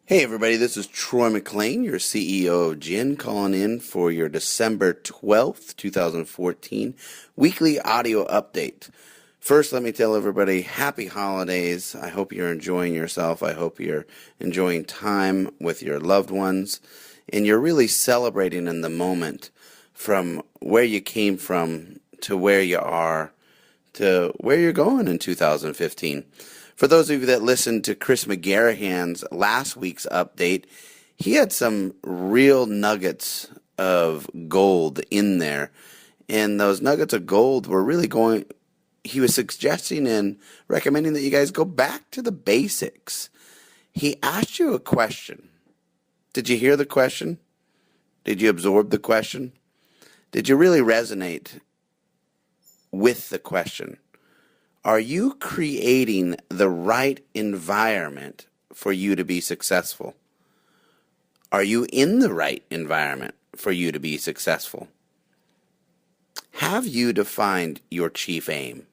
Hey everybody, this is Troy McLean, your CEO of Gin, calling in for your December 12th, 2014 weekly audio update. First, let me tell everybody happy holidays. I hope you're enjoying yourself. I hope you're enjoying time with your loved ones and you're really celebrating in the moment from where you came from to where you are to where you're going in 2015. For those of you that listened to Chris McGarahan's last week's update, he had some real nuggets of gold in there. And those nuggets of gold were really he was suggesting and recommending that you guys go back to the basics. He asked you a question. Did you hear the question? Did you absorb the question? Did you really resonate with the question? Are you creating the right environment for you to be successful? Are you in the right environment for you to be successful? Have you defined your chief aim?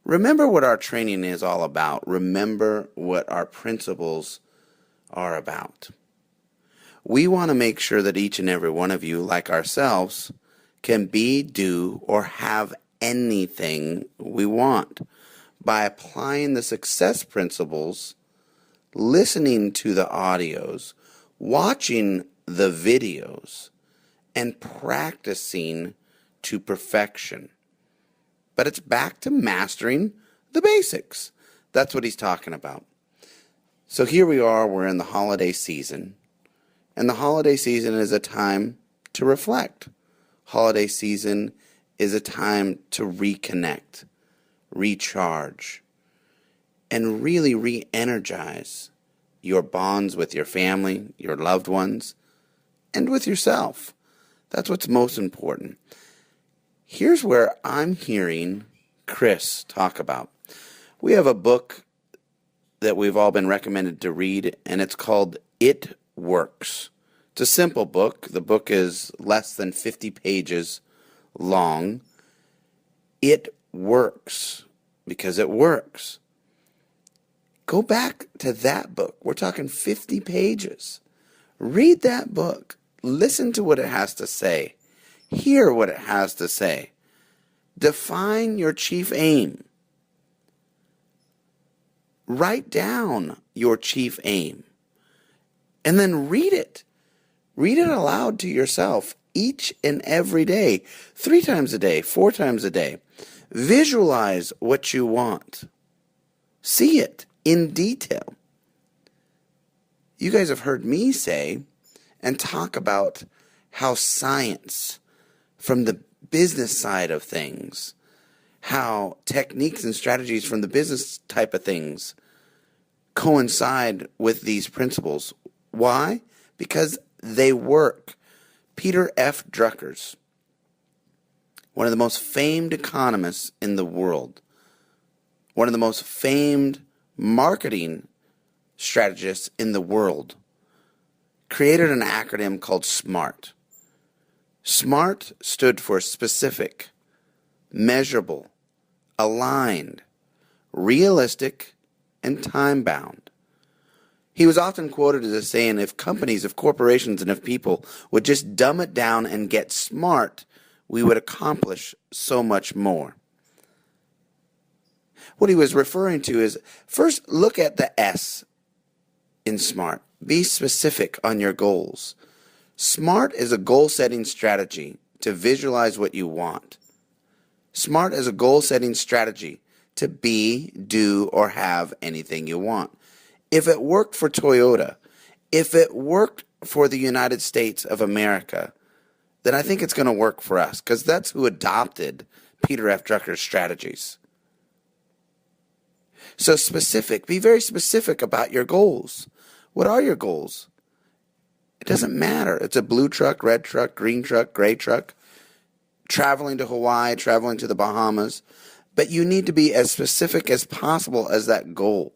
Remember what our training is all about. Remember what our principles are about. We want to make sure that each and every one of you, like ourselves, can be, do, or have anything we want by applying the success principles, listening to the audios, watching the videos, and practicing to perfection. But it's back to mastering the basics. That's what he's talking about. So here we are, we're in the holiday season, and the holiday season is a time to reflect. Holiday season is a time to reconnect, recharge, and really re-energize your bonds with your family, your loved ones, and with yourself. That's what's most important. Here's where I'm hearing Chris talk about. We have a book that we've all been recommended to read, and it's called It Works. It's a simple book. The book is less than 50 pages long. It works because it works. Go back to that book. We're talking 50 pages. Read that book. Listen to what it has to say. Hear what it has to say. Define your chief aim. Write down your chief aim. And then read it. Read it aloud to yourself each and every day, 3 times a day, 4 times a day. Visualize what you want. See it in detail. You guys have heard me say and talk about how science, from the business side of things, how techniques and strategies from the business type of things coincide with these principles. Why? Because they work. Peter F. Drucker, one of the most famed economists in the world, one of the most famed marketing strategists in the world, created an acronym called SMART. SMART stood for specific, measurable, aligned, realistic, and time-bound. He was often quoted as saying, if companies, if corporations, and if people would just dumb it down and get smart, we would accomplish so much more. What he was referring to is, first look at the S in SMART. Be specific on your goals. SMART is a goal-setting strategy to visualize what you want. SMART is a goal-setting strategy to be, do, or have anything you want. If it worked for Toyota, if it worked for the United States of America, then I think it's going to work for us, because that's who adopted Peter F. Drucker's strategies. So specific, be very specific about your goals. What are your goals? It doesn't matter. It's a blue truck, red truck, green truck, gray truck, traveling to Hawaii, traveling to the Bahamas. But you need to be as specific as possible as that goal.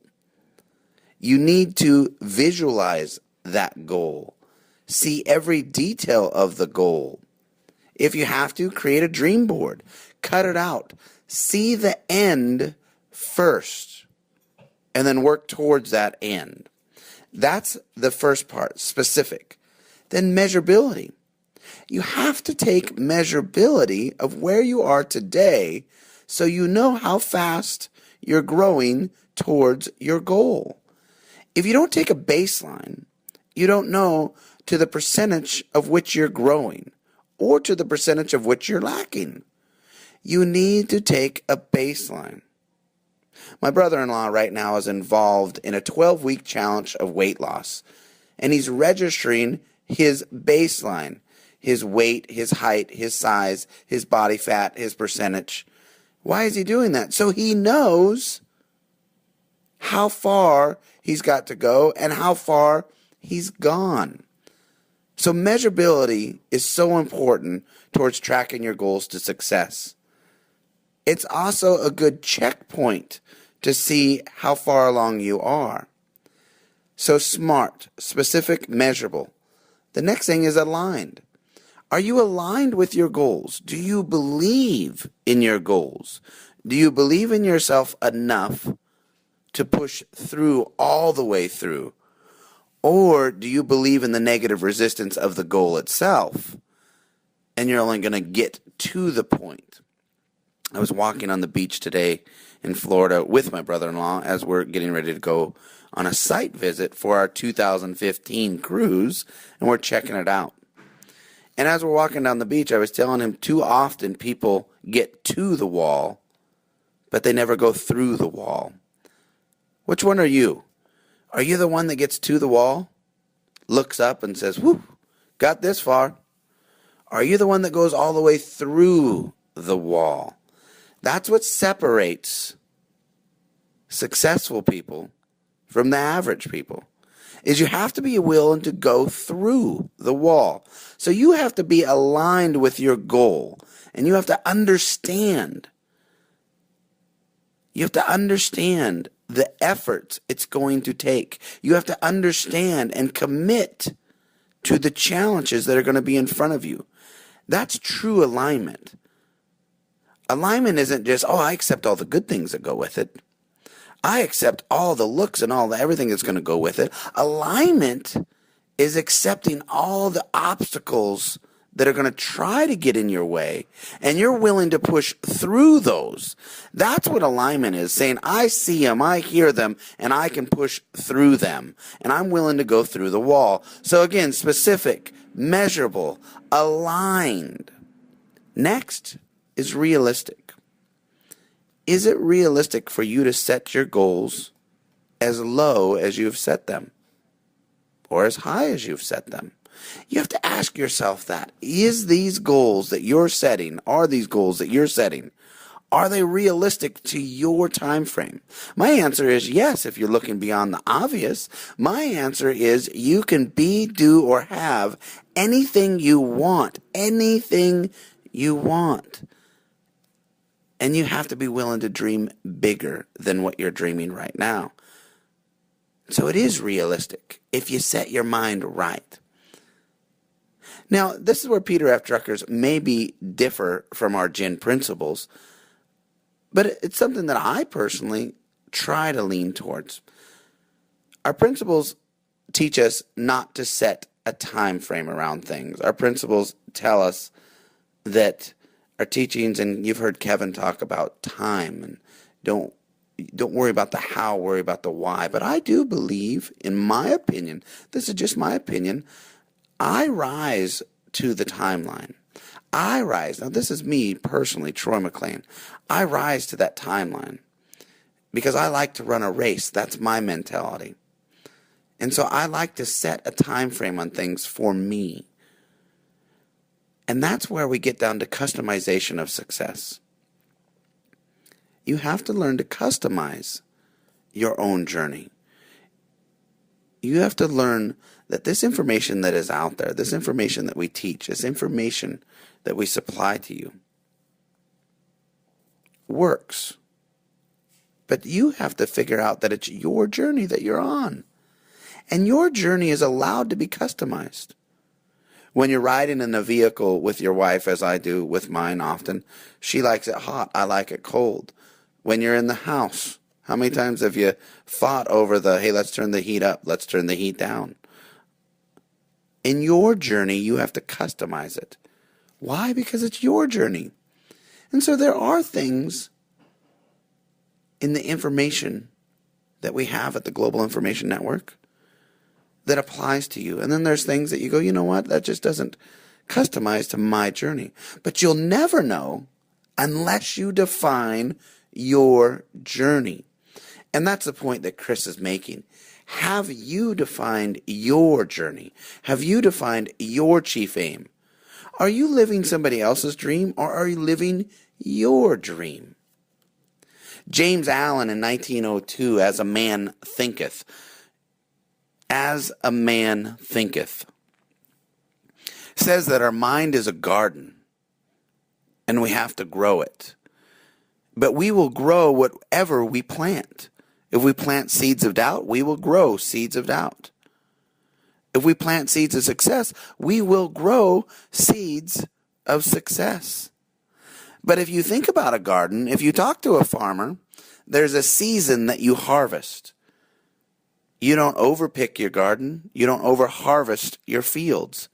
You need to visualize that goal. See every detail of the goal. If you have to, create a dream board. Cut it out. See the end first, and then work towards that end. That's the first part, specific. Then measurability. You have to take measurability of where you are today so you know how fast you're growing towards your goal. If you don't take a baseline, you don't know to the percentage of which you're growing or to the percentage of which you're lacking. You need to take a baseline. My brother-in-law right now is involved in a 12-week challenge of weight loss, and he's registering his baseline, his weight, his height, his size, his body fat, his percentage. Why is he doing that? So he knows how far he's got to go and how far he's gone. So measurability is so important towards tracking your goals to success. It's also a good checkpoint to see how far along you are. So SMART, specific, measurable. The next thing is aligned. Are you aligned with your goals? Do you believe in your goals? Do you believe in yourself enough to push through all the way through? Or do you believe in the negative resistance of the goal itself and you're only going to get to the point? I was walking on the beach today in Florida with my brother-in-law as we're getting ready to go on a site visit for our 2015 cruise, and we're checking it out. And as we're walking down the beach, I was telling him too often people get to the wall, but they never go through the wall. Which one are you? Are you the one that gets to the wall, looks up and says, "Whew, got this far"? Are you the one that goes all the way through the wall? That's what separates successful people from the average people, is you have to be willing to go through the wall. So you have to be aligned with your goal, and you have to understand. You have to understand the efforts it's going to take. You have to understand and commit to the challenges that are going to be in front of you. That's true alignment. Alignment isn't just, I accept all the good things that go with it. I accept all the looks and everything that's going to go with it. Alignment is accepting all the obstacles that are going to try to get in your way, and you're willing to push through those. That's what alignment is, saying, I see them, I hear them, and I can push through them, and I'm willing to go through the wall. So again, specific, measurable, aligned. Next is realistic. Is it realistic for you to set your goals as low as you've set them, or as high as you've set them? You have to ask yourself that. Is these goals that you're setting, are they realistic to your time frame? My answer is yes, if you're looking beyond the obvious. My answer is you can be, do, or have anything you want. Anything you want. And you have to be willing to dream bigger than what you're dreaming right now. So it is realistic if you set your mind right. Now, this is where Peter F. Drucker's maybe differ from our Gin principles, but it's something that I personally try to lean towards. Our principles teach us not to set a time frame around things. Our principles tell us that our teachings, and you've heard Kevin talk about time, and don't worry about the how, worry about the why. But I do believe, in my opinion, this is just my opinion, I rise to the timeline. Now this is me personally, Troy McLean. I rise to that timeline because I like to run a race. That's my mentality. And so I like to set a time frame on things for me. And that's where we get down to customization of success. You have to learn to customize your own journey. You have to learn that this information that is out there, this information that we teach, this information that we supply to you works. But you have to figure out that it's your journey that you're on. And your journey is allowed to be customized. When you're riding in a vehicle with your wife, as I do with mine often, she likes it hot, I like it cold. When you're in the house, How many times have you fought over hey, let's turn the heat up, let's turn the heat down? In your journey, you have to customize it. Why? Because it's your journey. And so there are things in the information that we have at the Global Information Network that applies to you. And then there's things that you go, you know what, that just doesn't customize to my journey. But you'll never know unless you define your journey. And that's the point that Chris is making. Have you defined your journey? Have you defined your chief aim? Are you living somebody else's dream, or are you living your dream? James Allen in 1902, As a Man Thinketh. As a Man Thinketh. Says that our mind is a garden, and we have to grow it. But we will grow whatever we plant. If we plant seeds of doubt, we will grow seeds of doubt. If we plant seeds of success, we will grow seeds of success. But if you think about a garden, if you talk to a farmer, there's a season that you harvest. You don't overpick your garden. You don't overharvest your fields.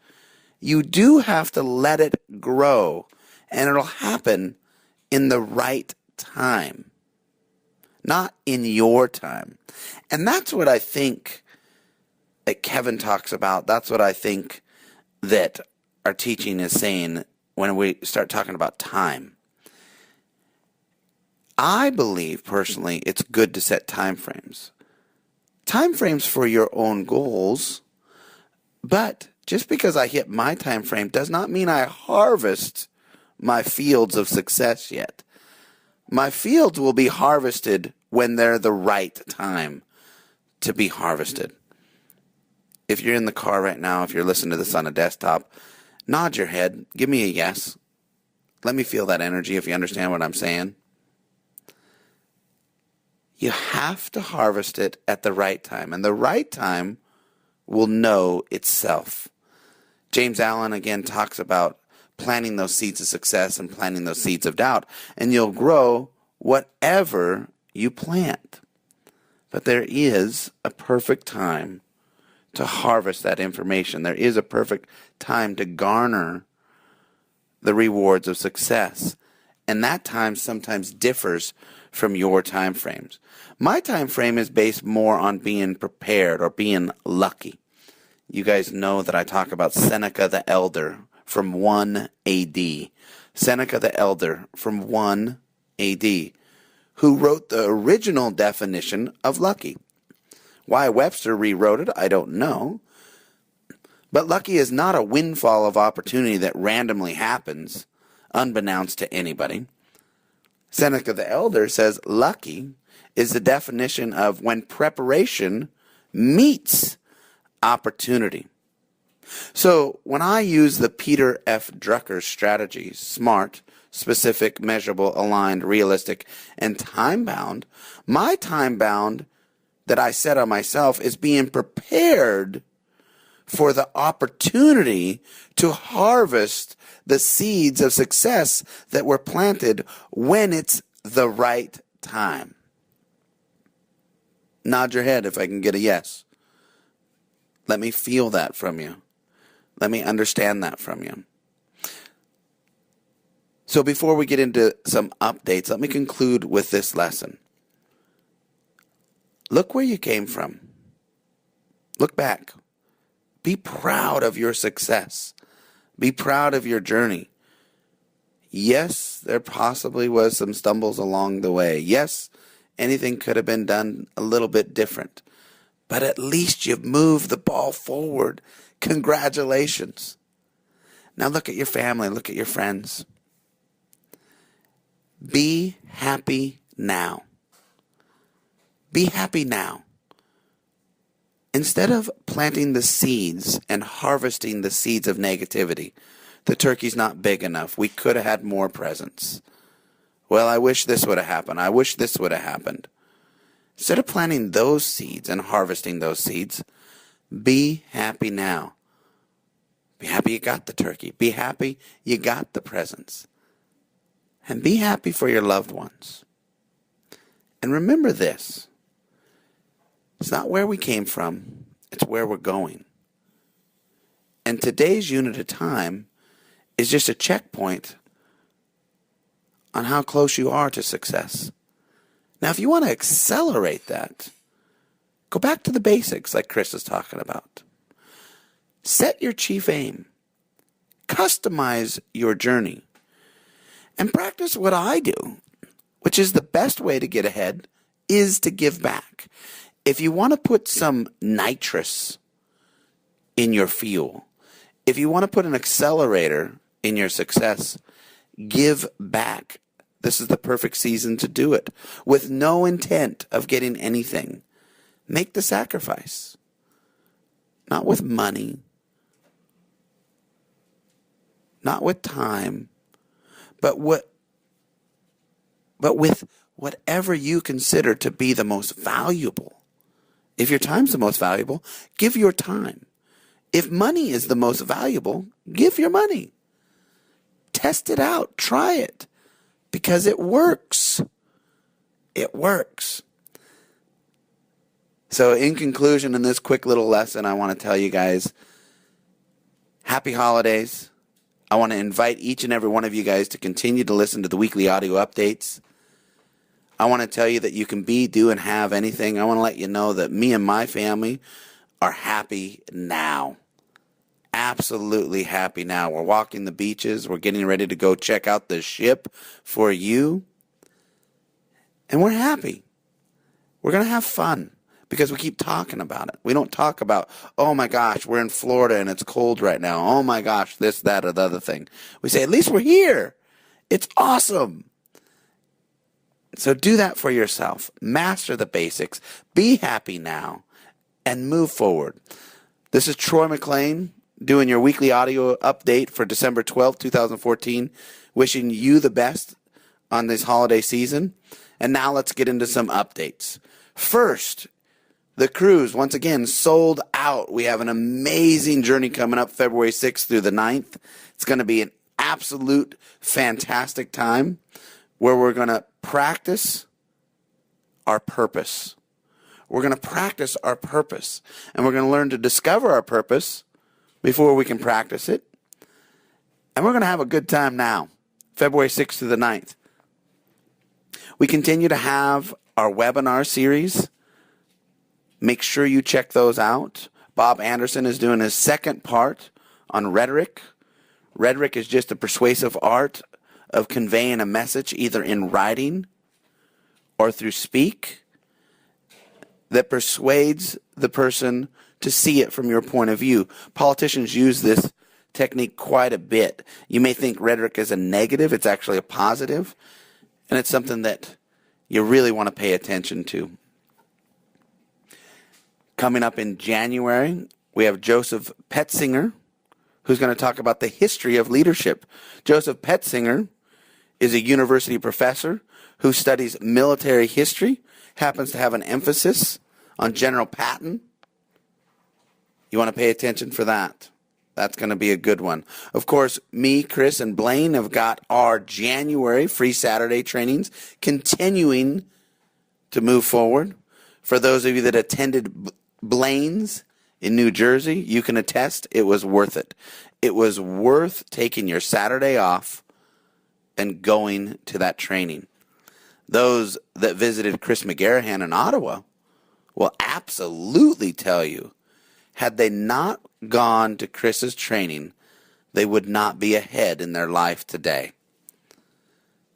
You do have to let it grow, and it'll happen in the right time, not in your time. And that's what I think that Kevin talks about. That's what I think that our teaching is saying when we start talking about time. I believe personally it's good to set time frames. Time frames for your own goals, but just because I hit my time frame does not mean I harvest my fields of success yet. My fields will be harvested when they're the right time to be harvested. If you're in the car right now, if you're listening to this on a desktop, nod your head. Give me a yes. Let me feel that energy if you understand what I'm saying. You have to harvest it at the right time, and the right time will know itself. James Allen again talks about planting those seeds of success and planting those seeds of doubt, and you'll grow whatever you plant. But there is a perfect time to harvest that information. There is a perfect time to garner the rewards of success. And that time sometimes differs from your time frames. My time frame is based more on being prepared or being lucky. You guys know that I talk about Seneca the Elder from 1 AD. Seneca the Elder from 1 AD, who wrote the original definition of lucky. Why Webster rewrote it, I don't know. But lucky is not a windfall of opportunity that randomly happens, unbeknownst to anybody. Seneca the Elder says lucky is the definition of when preparation meets opportunity. So when I use the Peter F. Drucker strategy, SMART, specific, measurable, aligned, realistic, and time-bound, my time-bound that I set on myself is being prepared for the opportunity to harvest the seeds of success that were planted when it's the right time. Nod your head if I can get a yes. Let me feel that from you. Let me understand that from you. So before we get into some updates, let me conclude with this lesson. Look where you came from. Look back. Be proud of your success. Be proud of your journey. Yes, there possibly was some stumbles along the way. Yes, anything could have been done a little bit different. But at least you've moved the ball forward. Congratulations. Now look at your family. Look at your friends. Be happy now. Be happy now. Instead of planting the seeds and harvesting the seeds of negativity, the turkey's not big enough. We could have had more presents. Well, I wish this would have happened. I wish this would have happened. Instead of planting those seeds and harvesting those seeds, be happy now. Be happy you got the turkey. Be happy you got the presents. And be happy for your loved ones. And remember this. It's not where we came from. It's where we're going. And today's unit of time is just a checkpoint on how close you are to success. Now, if you want to accelerate that, go back to the basics like Chris is talking about. Set your chief aim. Customize your journey. And practice what I do, which is the best way to get ahead is to give back. If you want to put some nitrous in your fuel, if you want to put an accelerator in your success, give back. This is the perfect season to do it with no intent of getting anything. Make the sacrifice. Not with money, not with time, but with whatever you consider to be the most valuable. If your time's the most valuable, give your time. If money is the most valuable, give your money. Test it out. Try it. Because it works. It works. So in conclusion, in this quick little lesson, I want to tell you guys, happy holidays. I want to invite each and every one of you guys to continue to listen to the weekly audio updates. I want to tell you that you can be, do, and have anything. I want to let you know that me and my family are happy now. Absolutely happy now. We're walking the beaches. We're getting ready to go check out the ship for you. And we're happy. We're going to have fun because we keep talking about it. We don't talk about, oh my gosh, we're in Florida and it's cold right now. Oh my gosh, this, that, or the other thing. We say, at least we're here. It's awesome. So do that for yourself. Master the basics. Be happy now and move forward. This is Troy McLean doing your weekly audio update for December 12th, 2014. Wishing you the best on this holiday season. And now let's get into some updates. First, the cruise, once again, sold out. We have an amazing journey coming up February 6th through the 9th. It's going to be an absolute fantastic time where we're going to practice our purpose. We're going to practice our purpose. And we're going to learn to discover our purpose before we can practice it. And we're going to have a good time now, February 6th to the 9th. We continue to have our webinar series. Make sure you check those out. Bob Anderson is doing his second part on rhetoric. Rhetoric is just a persuasive art of conveying a message either in writing or through speak that persuades the person to see it from your point of view. Politicians use this technique quite a bit. You may think rhetoric is a negative. It's actually a positive, and it's something that you really want to pay attention to. Coming up in January, we have Joseph Petzinger, who's going to talk about the history of leadership. Joseph Petzinger is a university professor who studies military history, happens to have an emphasis on General Patton. You want to pay attention for that. That's going to be a good one. Of course, me, Chris, and Blaine have got our January free Saturday trainings continuing to move forward. For those of you that attended Blaine's in New Jersey, you can attest it was worth it. It was worth taking your Saturday off and going to that training. Those that visited Chris McGarahan in Ottawa will absolutely tell you, had they not gone to Chris's training, they would not be ahead in their life today.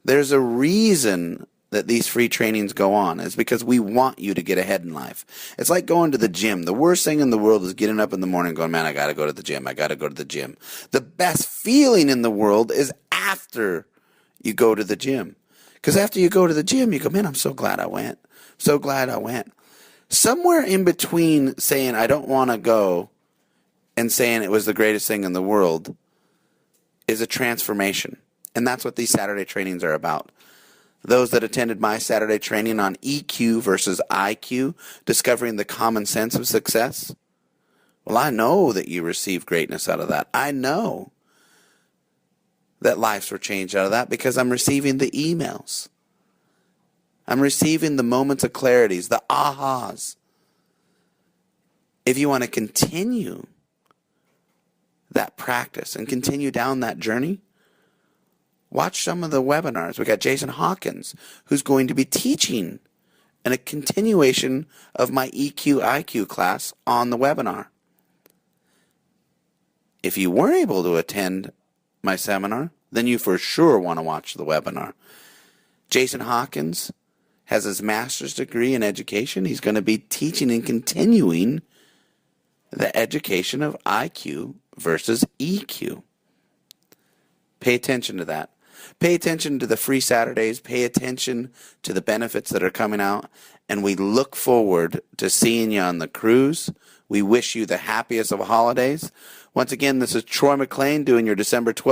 There's a reason that these free trainings go on. Is because we want you to get ahead in life. It's like going to the gym. The worst thing in the world is getting up in the morning going, man, I got to go to the gym. I got to go to the gym. The best feeling in the world is after you go to the gym. Because after you go to the gym, you go, man, I'm so glad I went. So glad I went. Somewhere in between saying I don't want to go and saying it was the greatest thing in the world is a transformation. And that's what these Saturday trainings are about. Those that attended my Saturday training on EQ versus IQ, discovering the common sense of success, well, I know that you received greatness out of that. I know that lives were changed out of that because I'm receiving the emails. I'm receiving the moments of clarities, the ahas. If you want to continue that practice and continue down that journey, watch some of the webinars. We got Jason Hawkins, who's going to be teaching in a continuation of my EQ IQ class on the webinar. If you weren't able to attend my seminar, then you for sure want to watch the webinar. Jason Hawkins has his master's degree in education. He's going to be teaching and continuing the education of IQ versus EQ. Pay attention to that. Pay attention to the free Saturdays. Pay attention to the benefits that are coming out. And we look forward to seeing you on the cruise. We wish you the happiest of holidays. Once again, this is Troy McLean doing your December 12th.